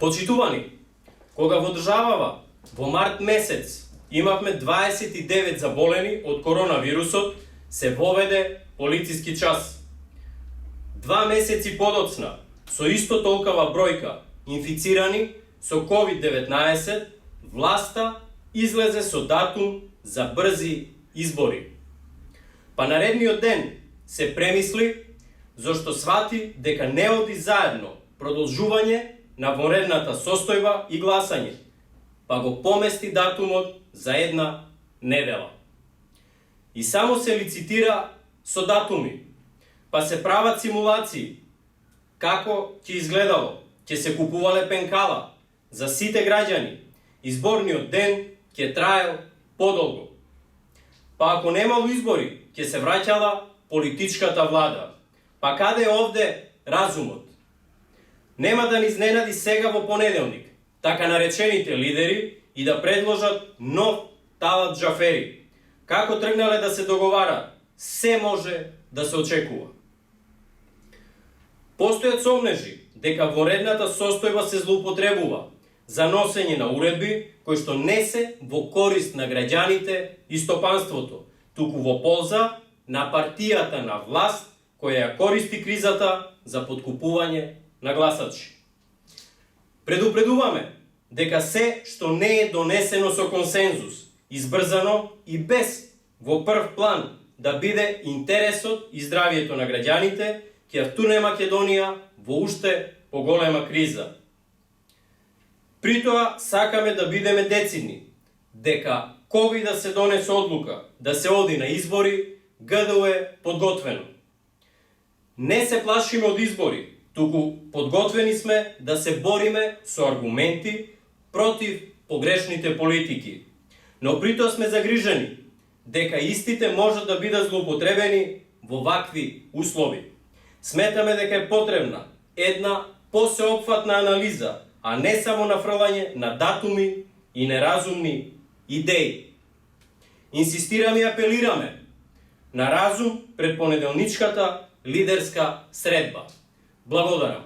Почитувани, кога во државава во март месец имавме 29 заболени од коронавирусот, се воведе полициски час. 2 месеци подоцна, со исто толкова бројка инфицирани со COVID-19, власта излезе со датум за брзи избори. Па наредниот ден се премисли, зашто свати дека не оди заедно продолжување на вонредната состојба и гласање, па го помести датумот за една недела. И само се лицитира со датуми, па се прават симулации како ќе изгледало, ќе се купувале пенкала за сите граѓани, изборниот ден ќе траел подолго. Па ако немало избори, ќе се враќала политичката влада. Па каде е овде разумот? Нема да ни изненади сега во понеделник, така наречените лидери и да предложат нов талат Џафери. Како тргнале да се договара, се може да се очекува. Постојат сомнежи дека вонредната состојба се злоупотребува за носење на уредби кои што не се во корист на граѓаните и стопанството, туку во полза на партијата на власт која ја користи кризата за подкупување на гласачи. Предупредуваме дека се што не е донесено со консензус, избрзано и без во прв план да биде интересот и здравието на граѓаните, ќе втурне Македонија во уште поголема криза. При тоа сакаме да бидеме децидни, дека кога и да се донесе одлука да се оди на избори, ГДУ е подготвено. Не се плашиме од избори, туку подготвени сме да се бориме со аргументи против погрешните политики. Но при тоа сме загрижени дека истите можат да бидат злоупотребени во вакви услови. Сметаме дека е потребна една посеопфатна анализа, а не само нафрлање на датуми и неразумни идеи. Инсистираме и апелираме на разум пред понеделничката лидерска средба. Благодарам.